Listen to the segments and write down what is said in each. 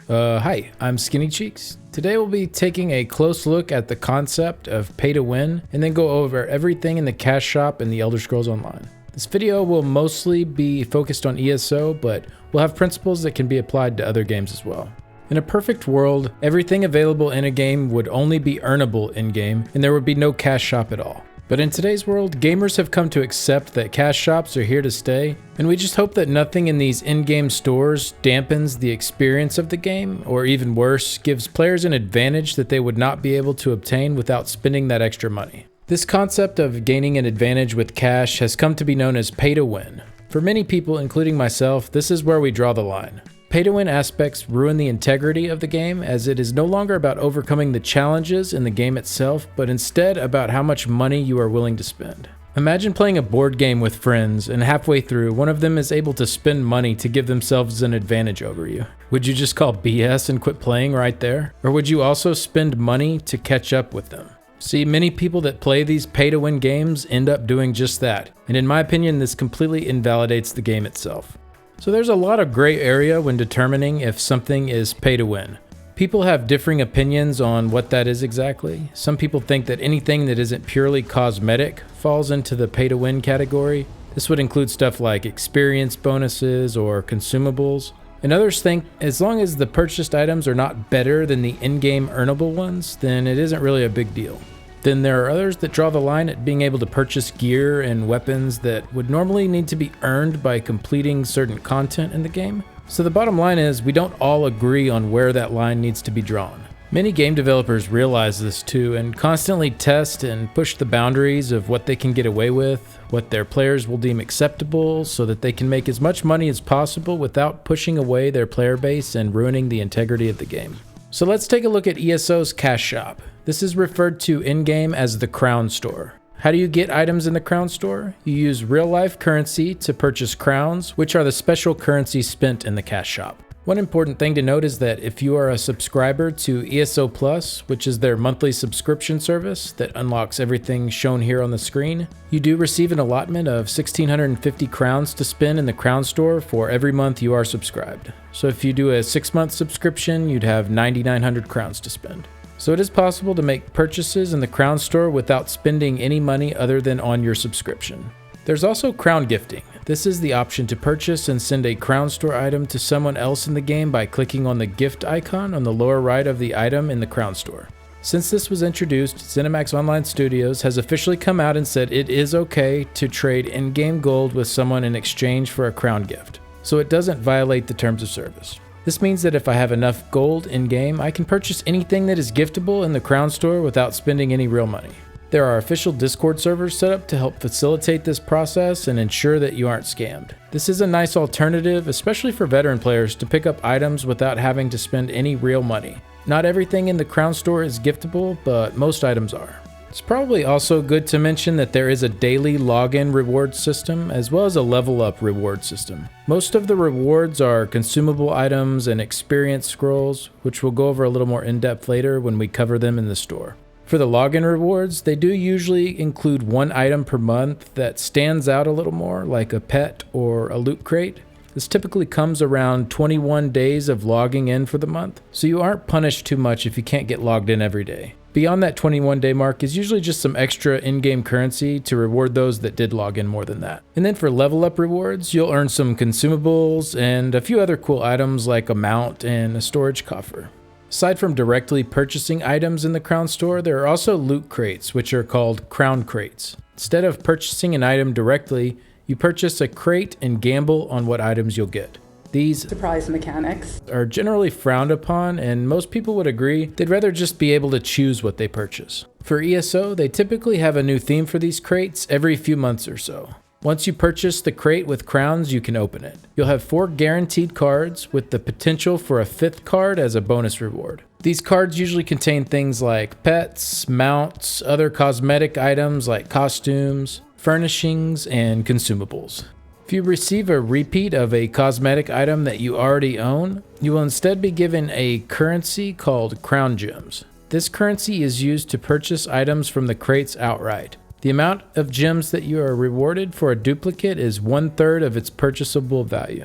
Hi, I'm Skinny Cheeks. Today we'll be taking a close look at the concept of pay to win and then go over everything in the cash shop in the Elder Scrolls Online. This video will mostly be focused on ESO, but we'll have principles that can be applied to other games as well. In a perfect world, everything available in a game would only be earnable in-game and there would be no cash shop at all. But in today's world, gamers have come to accept that cash shops are here to stay, and we just hope that nothing in these in-game stores dampens the experience of the game, or even worse, gives players an advantage that they would not be able to obtain without spending that extra money. This concept of gaining an advantage with cash has come to be known as pay to win. For many people, including myself, this is where we draw the line. Pay-to-win aspects ruin the integrity of the game, as it is no longer about overcoming the challenges in the game itself, but instead about how much money you are willing to spend. Imagine playing a board game with friends, and halfway through, one of them is able to spend money to give themselves an advantage over you. Would you just call BS and quit playing right there? Or would you also spend money to catch up with them? See, many people that play these pay-to-win games end up doing just that, and in my opinion, this completely invalidates the game itself. So there's a lot of gray area when determining if something is pay to win. People have differing opinions on what that is exactly. Some people think that anything that isn't purely cosmetic falls into the pay to win category. This would include stuff like experience bonuses or consumables. And others think as long as the purchased items are not better than the in-game earnable ones, then it isn't really a big deal. Then there are others that draw the line at being able to purchase gear and weapons that would normally need to be earned by completing certain content in the game. So the bottom line is, we don't all agree on where that line needs to be drawn. Many game developers realize this too and constantly test and push the boundaries of what they can get away with, what their players will deem acceptable, so that they can make as much money as possible without pushing away their player base and ruining the integrity of the game. So let's take a look at ESO's cash shop. This is referred to in-game as the crown store. How do you get items in the crown store? You use real-life currency to purchase crowns, which are the special currency spent in the cash shop. One important thing to note is that if you are a subscriber to ESO Plus, which is their monthly subscription service that unlocks everything shown here on the screen, you do receive an allotment of 1,650 crowns to spend in the crown store for every month you are subscribed. So if you do a 6-month subscription, you'd have 9,900 crowns to spend. So it is possible to make purchases in the crown store without spending any money other than on your subscription. There's also crown gifting. This is the option to purchase and send a crown store item to someone else in the game by clicking on the gift icon on the lower right of the item in the crown store. Since this was introduced, ZeniMax Online Studios has officially come out and said it is okay to trade in-game gold with someone in exchange for a crown gift, so it doesn't violate the terms of service. This means that if I have enough gold in-game, I can purchase anything that is giftable in the crown store without spending any real money. There are official Discord servers set up to help facilitate this process and ensure that you aren't scammed. This is a nice alternative, especially for veteran players, to pick up items without having to spend any real money. Not everything in the crown store is giftable, but most items are. It's probably also good to mention that there is a daily login reward system as well as a level up reward system. Most of the rewards are consumable items and experience scrolls, which we'll go over a little more in depth later when we cover them in the store. For the login rewards, they do usually include one item per month that stands out a little more, like a pet or a loot crate. This typically comes around 21 days of logging in for the month, so you aren't punished too much if you can't get logged in every day. Beyond that 21-day mark is usually just some extra in-game currency to reward those that did log in more than that. And then for level up rewards, you'll earn some consumables and a few other cool items like a mount and a storage coffer. Aside from directly purchasing items in the crown store, there are also loot crates, which are called crown crates. Instead of purchasing an item directly, you purchase a crate and gamble on what items you'll get. These surprise mechanics are generally frowned upon, and most people would agree they'd rather just be able to choose what they purchase. For ESO, they typically have a new theme for these crates every few months or so. Once you purchase the crate with crowns, you can open it. You'll have 4 guaranteed cards with the potential for a 5th card as a bonus reward. These cards usually contain things like pets, mounts, other cosmetic items like costumes, furnishings, and consumables. If you receive a repeat of a cosmetic item that you already own, you will instead be given a currency called crown gems. This currency is used to purchase items from the crates outright. The amount of gems that you are rewarded for a duplicate is 1/3 of its purchasable value.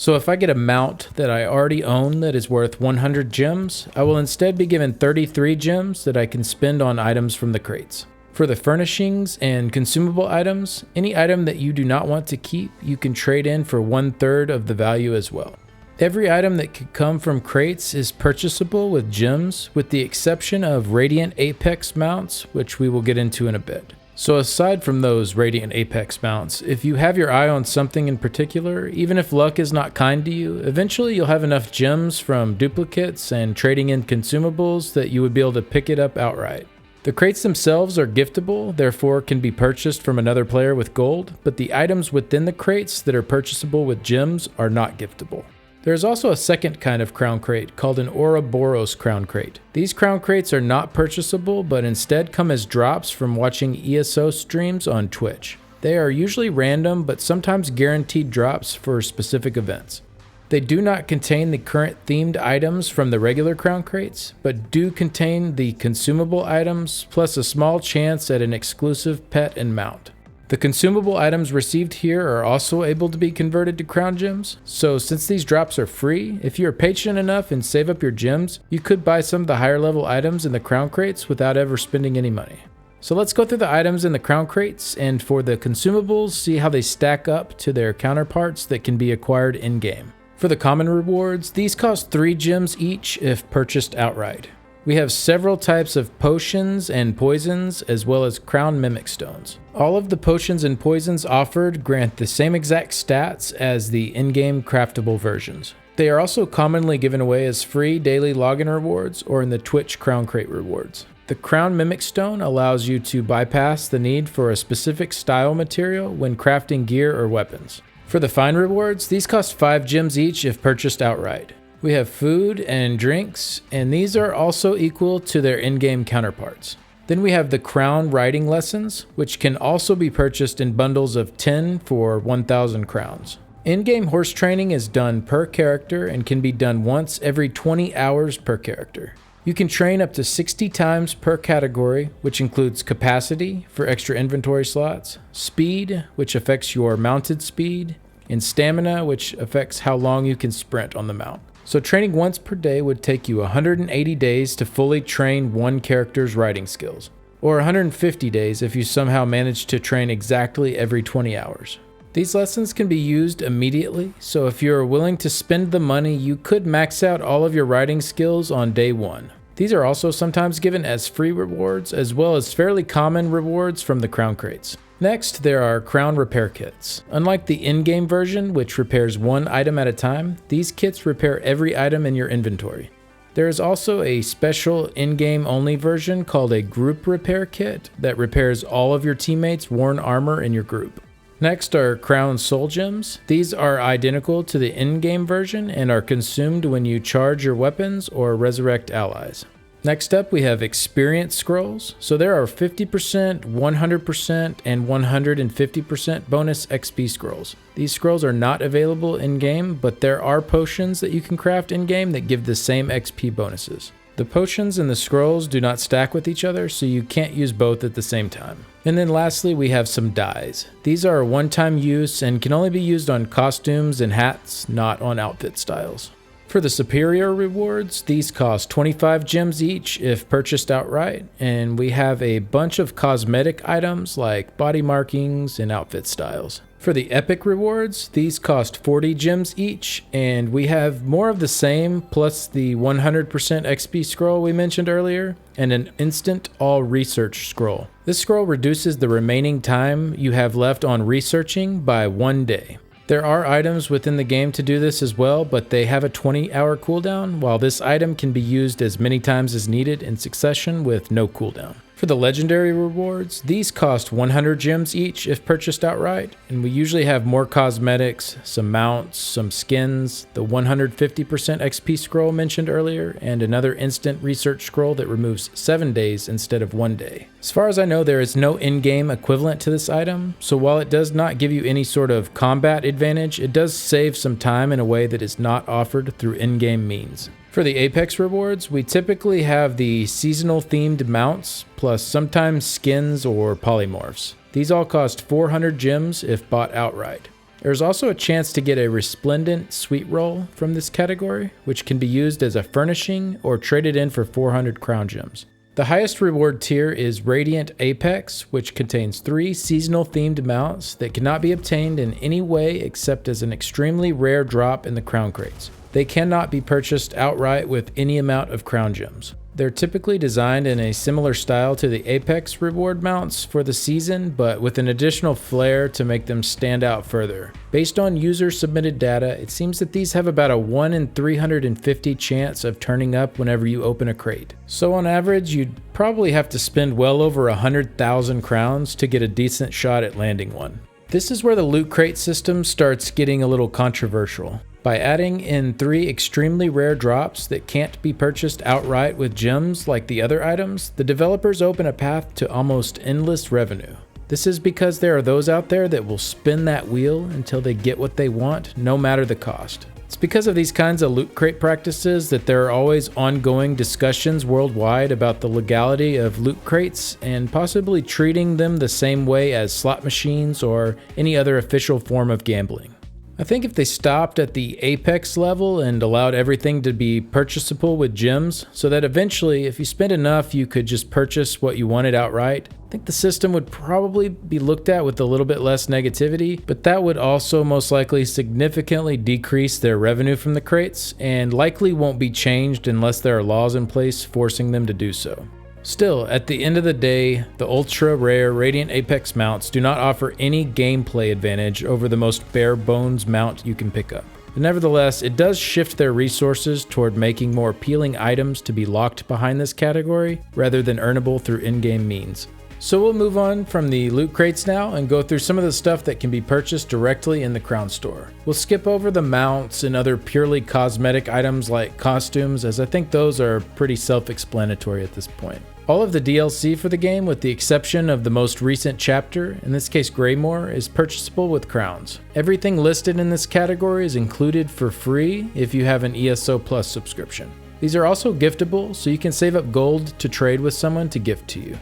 So if I get a mount that I already own that is worth 100 gems, I will instead be given 33 gems that I can spend on items from the crates. For the furnishings and consumable items, any item that you do not want to keep, you can trade in for 1/3 of the value as well. Every item that could come from crates is purchasable with gems, with the exception of Radiant Apex mounts, which we will get into in a bit. So aside from those Radiant Apex mounts, if you have your eye on something in particular, even if luck is not kind to you, eventually you'll have enough gems from duplicates and trading in consumables that you would be able to pick it up outright. The crates themselves are giftable, therefore can be purchased from another player with gold, but the items within the crates that are purchasable with gems are not giftable. There is also a second kind of crown crate called an Ouroboros crown crate. These crown crates are not purchasable, but instead come as drops from watching ESO streams on Twitch. They are usually random, but sometimes guaranteed drops for specific events. They do not contain the current themed items from the regular crown crates, but do contain the consumable items, plus a small chance at an exclusive pet and mount. The consumable items received here are also able to be converted to crown gems, so since these drops are free, if you are patient enough and save up your gems, you could buy some of the higher level items in the crown crates without ever spending any money. So let's go through the items in the crown crates, and for the consumables, see how they stack up to their counterparts that can be acquired in-game. For the common rewards, these cost 3 gems each if purchased outright. We have several types of potions and poisons, as well as crown mimic stones. All of the potions and poisons offered grant the same exact stats as the in-game craftable versions. They are also commonly given away as free daily login rewards or in the Twitch crown crate rewards. The crown mimic stone allows you to bypass the need for a specific style material when crafting gear or weapons. For the fine rewards, these cost 5 gems each if purchased outright. We have food and drinks, and these are also equal to their in-game counterparts. Then we have the crown riding lessons, which can also be purchased in bundles of 10 for 1,000 crowns. In-game horse training is done per character and can be done once every 20 hours per character. You can train up to 60 times per category, which includes capacity for extra inventory slots, speed, which affects your mounted speed, and stamina, which affects how long you can sprint on the mount. So training once per day would take you 180 days to fully train one character's riding skills, or 150 days if you somehow manage to train exactly every 20 hours. These lessons can be used immediately, so if you're willing to spend the money, you could max out all of your riding skills on day 1. These are also sometimes given as free rewards, as well as fairly common rewards from the crown crates. Next, there are crown repair kits. Unlike the in-game version, which repairs one item at a time, these kits repair every item in your inventory. There is also a special in-game only version called a group repair kit that repairs all of your teammates' worn armor in your group. Next are crown soul gems. These are identical to the in-game version and are consumed when you charge your weapons or resurrect allies. Next up, we have experience scrolls. So there are 50%, 100%, and 150% bonus XP scrolls. These scrolls are not available in-game, but there are potions that you can craft in-game that give the same XP bonuses. The potions and the scrolls do not stack with each other, so you can't use both at the same time. And then lastly, we have some dyes. These are a one-time use and can only be used on costumes and hats, not on outfit styles. For the superior rewards, these cost 25 gems each if purchased outright, and we have a bunch of cosmetic items like body markings and outfit styles. For the epic rewards, these cost 40 gems each, and we have more of the same plus the 100% XP scroll we mentioned earlier, and an instant all research scroll. This scroll reduces the remaining time you have left on researching by 1 day. There are items within the game to do this as well, but they have a 20-hour cooldown, while this item can be used as many times as needed in succession with no cooldown. For the legendary rewards, these cost 100 gems each if purchased outright, and we usually have more cosmetics, some mounts, some skins, the 150% XP scroll mentioned earlier, and another instant research scroll that removes 7 days instead of 1 day. As far as I know, there is no in-game equivalent to this item, so while it does not give you any sort of combat advantage, it does save some time in a way that is not offered through in-game means. For the Apex rewards, we typically have the seasonal themed mounts, plus sometimes skins or polymorphs. These all cost 400 gems if bought outright. There's also a chance to get a resplendent sweet roll from this category, which can be used as a furnishing or traded in for 400 crown gems. The highest reward tier is Radiant Apex, which contains 3 seasonal themed mounts that cannot be obtained in any way except as an extremely rare drop in the crown crates. They cannot be purchased outright with any amount of crown gems. They're typically designed in a similar style to the Apex reward mounts for the season, but with an additional flair to make them stand out further. Based on user-submitted data, it seems that these have about a 1 in 350 chance of turning up whenever you open a crate. So on average, you'd probably have to spend well over 100,000 crowns to get a decent shot at landing one. This is where the loot crate system starts getting a little controversial. By adding in 3 extremely rare drops that can't be purchased outright with gems like the other items, the developers open a path to almost endless revenue. This is because there are those out there that will spin that wheel until they get what they want, no matter the cost. It's because of these kinds of loot crate practices that there are always ongoing discussions worldwide about the legality of loot crates and possibly treating them the same way as slot machines or any other official form of gambling. I think if they stopped at the Apex level and allowed everything to be purchasable with gems, so that eventually if you spent enough you could just purchase what you wanted outright, I think the system would probably be looked at with a little bit less negativity, but that would also most likely significantly decrease their revenue from the crates, and likely won't be changed unless there are laws in place forcing them to do so. Still, at the end of the day, the ultra rare Radiant Apex mounts do not offer any gameplay advantage over the most bare bones mount you can pick up. But nevertheless, it does shift their resources toward making more appealing items to be locked behind this category, rather than earnable through in-game means. So we'll move on from the loot crates now and go through some of the stuff that can be purchased directly in the Crown Store. We'll skip over the mounts and other purely cosmetic items like costumes, as I think those are pretty self-explanatory at this point. All of the DLC for the game, with the exception of the most recent chapter, in this case Greymore, is purchasable with crowns. Everything listed in this category is included for free if you have an ESO Plus subscription. These are also giftable, so you can save up gold to trade with someone to gift to you.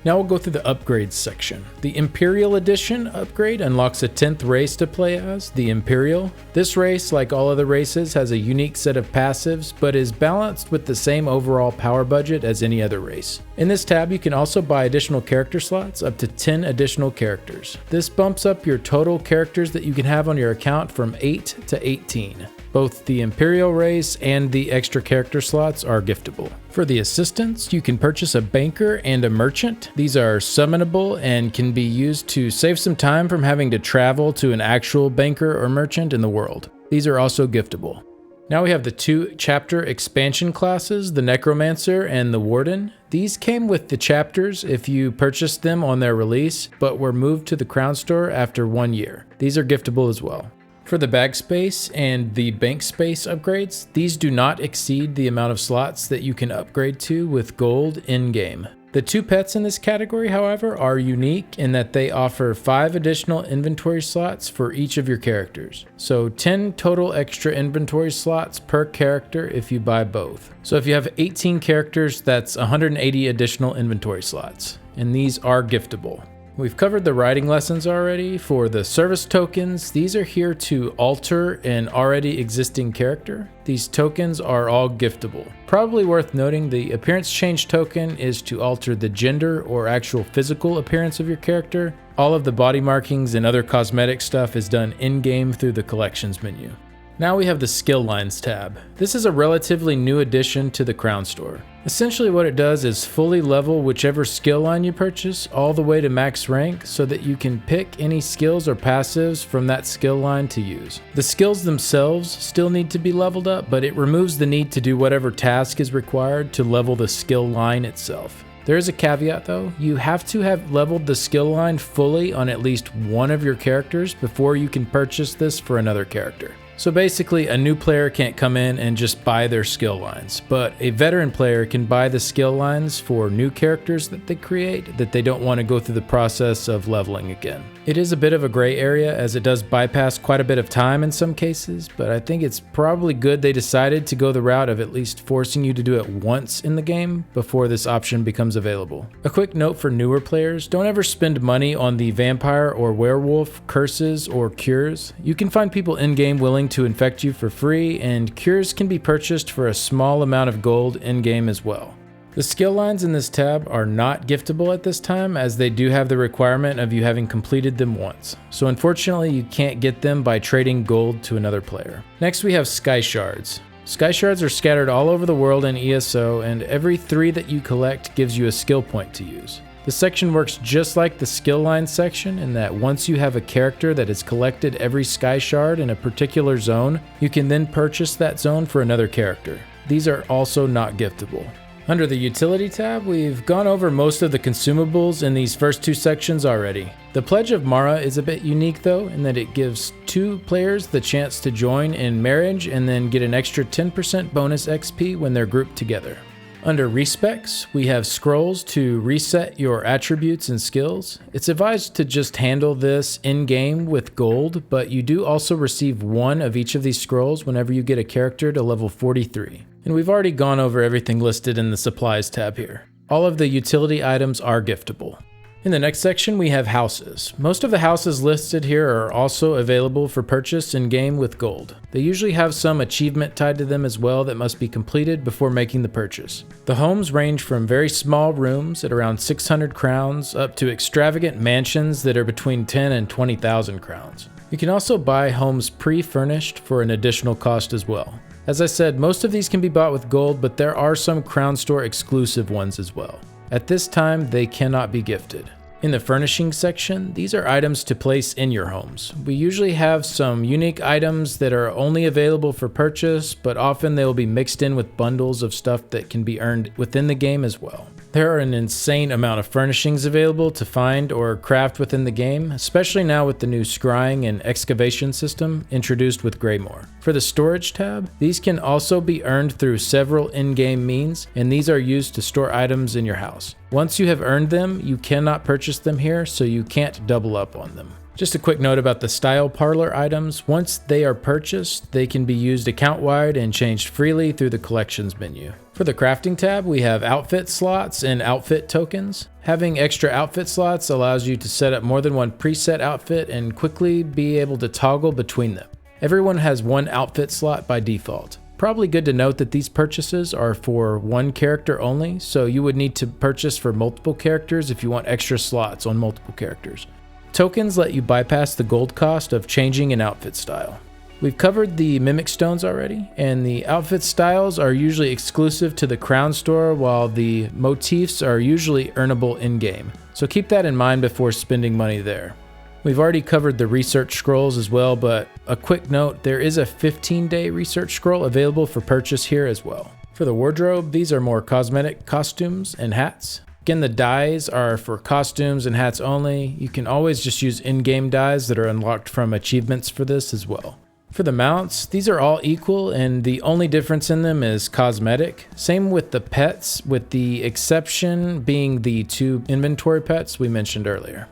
Now we'll go through the upgrades section. The Imperial Edition upgrade unlocks a 10th race to play as, the Imperial. This race, like all other races, has a unique set of passives, but is balanced with the same overall power budget as any other race. In this tab, you can also buy additional character slots, up to 10 additional characters. This bumps up your total characters that you can have on your account from 8 to 18. Both the Imperial race and the extra character slots are giftable. For the assistants, you can purchase a banker and a merchant. These are summonable and can be used to save some time from having to travel to an actual banker or merchant in the world. These are also giftable. Now we have the 2 chapter expansion classes, the Necromancer and the Warden. These came with the chapters if you purchased them on their release, but were moved to the Crown Store after 1 year. These are giftable as well. For the bag space and the bank space upgrades, these do not exceed the amount of slots that you can upgrade to with gold in-game. The 2 pets in this category, however, are unique in that they offer 5 additional inventory slots for each of your characters. So 10 total extra inventory slots per character if you buy both. So if you have 18 characters, that's 180 additional inventory slots, and these are giftable. We've covered the writing lessons already. For the service tokens, these are here to alter an already existing character. These tokens are all giftable. Probably worth noting, the appearance change token is to alter the gender or actual physical appearance of your character. All of the body markings and other cosmetic stuff is done in-game through the collections menu. Now we have the skill lines tab. This is a relatively new addition to the Crown Store. Essentially what it does is fully level whichever skill line you purchase all the way to max rank so that you can pick any skills or passives from that skill line to use. The skills themselves still need to be leveled up, but it removes the need to do whatever task is required to level the skill line itself. There is a caveat though, you have to have leveled the skill line fully on at least one of your characters before you can purchase this for another character. So basically, a new player can't come in and just buy their skill lines, but a veteran player can buy the skill lines for new characters that they create that they don't want to go through the process of leveling again. It is a bit of a gray area as it does bypass quite a bit of time in some cases, but I think it's probably good they decided to go the route of at least forcing you to do it once in the game before this option becomes available. A quick note for newer players, don't ever spend money on the vampire or werewolf curses or cures. You can find people in-game willing to infect you for free, and cures can be purchased for a small amount of gold in-game as well. The skill lines in this tab are not giftable at this time, as they do have the requirement of you having completed them once. So unfortunately, you can't get them by trading gold to another player. Next we have Sky Shards. Sky Shards are scattered all over the world in ESO, and every 3 that you collect gives you a skill point to use. This section works just like the skill line section in that once you have a character that has collected every Sky Shard in a particular zone, you can then purchase that zone for another character. These are also not giftable. Under the Utility tab, we've gone over most of the consumables in these first 2 sections already. The Pledge of Mara is a bit unique though, in that it gives 2 players the chance to join in marriage and then get an extra 10% bonus XP when they're grouped together. Under Respecs, we have scrolls to reset your attributes and skills. It's advised to just handle this in-game with gold, but you do also receive 1 of each of these scrolls whenever you get a character to level 43. And we've already gone over everything listed in the Supplies tab here. All of the utility items are giftable. In the next section, we have houses. Most of the houses listed here are also available for purchase in-game with gold. They usually have some achievement tied to them as well that must be completed before making the purchase. The homes range from very small rooms at around 600 crowns up to extravagant mansions that are between 10 and 20,000 crowns. You can also buy homes pre-furnished for an additional cost as well. As I said, most of these can be bought with gold, but there are some Crown Store exclusive ones as well. At this time, they cannot be gifted. In the furnishing section, these are items to place in your homes. We usually have some unique items that are only available for purchase, but often they will be mixed in with bundles of stuff that can be earned within the game as well. There are an insane amount of furnishings available to find or craft within the game, especially now with the new scrying and excavation system introduced with Greymore. For the storage tab, these can also be earned through several in-game means, and these are used to store items in your house. Once you have earned them, you cannot purchase them here, so you can't double up on them. Just a quick note about the Style Parlor items. Once they are purchased, they can be used account-wide and changed freely through the Collections menu. For the crafting tab, we have outfit slots and outfit tokens. Having extra outfit slots allows you to set up more than one preset outfit and quickly be able to toggle between them. Everyone has one outfit slot by default. Probably good to note that these purchases are for one character only, so you would need to purchase for multiple characters if you want extra slots on multiple characters. Tokens let you bypass the gold cost of changing an outfit style. We've covered the Mimic Stones already, and the outfit styles are usually exclusive to the Crown Store, while the motifs are usually earnable in-game. So keep that in mind before spending money there. We've already covered the research scrolls as well, but a quick note, there is a 15-day research scroll available for purchase here as well. For the wardrobe, these are more cosmetic costumes and hats. Again, the dyes are for costumes and hats only. You can always just use in-game dyes that are unlocked from achievements for this as well. For the mounts, these are all equal, and the only difference in them is cosmetic. Same with the pets, with the exception being the 2 inventory pets we mentioned earlier.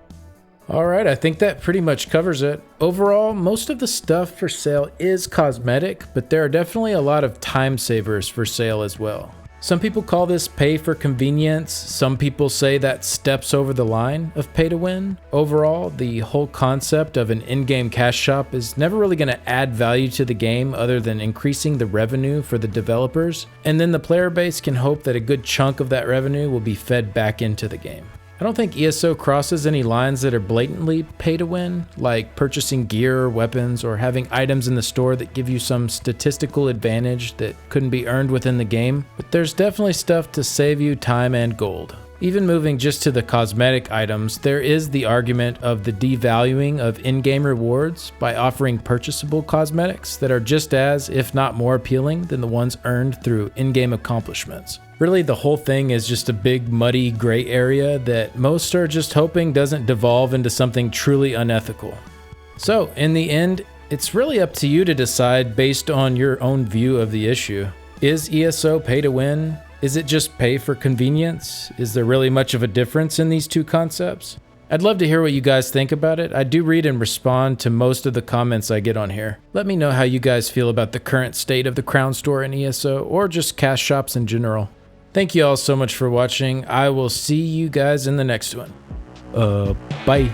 Alright, I think that pretty much covers it. Overall, most of the stuff for sale is cosmetic, but there are definitely a lot of time savers for sale as well. Some people call this pay for convenience. Some people say that steps over the line of pay to win. Overall, the whole concept of an in-game cash shop is never really going to add value to the game other than increasing the revenue for the developers. And then the player base can hope that a good chunk of that revenue will be fed back into the game. I don't think ESO crosses any lines that are blatantly pay to win, like purchasing gear or weapons or having items in the store that give you some statistical advantage that couldn't be earned within the game, but there's definitely stuff to save you time and gold. Even moving just to the cosmetic items, there is the argument of the devaluing of in-game rewards by offering purchasable cosmetics that are just as, if not more appealing than the ones earned through in-game accomplishments. Really, the whole thing is just a big muddy gray area that most are just hoping doesn't devolve into something truly unethical. So, in the end, It's really up to you to decide based on your own view of the issue. Is ESO pay to win? Is it just pay for convenience? Is there really much of a difference in these two concepts? I'd love to hear what you guys think about it. I do read and respond to most of the comments I get on here. Let me know how you guys feel about the current state of the Crown Store and ESO, or just cash shops in general. Thank you all so much for watching. I will see you guys in the next one. Bye.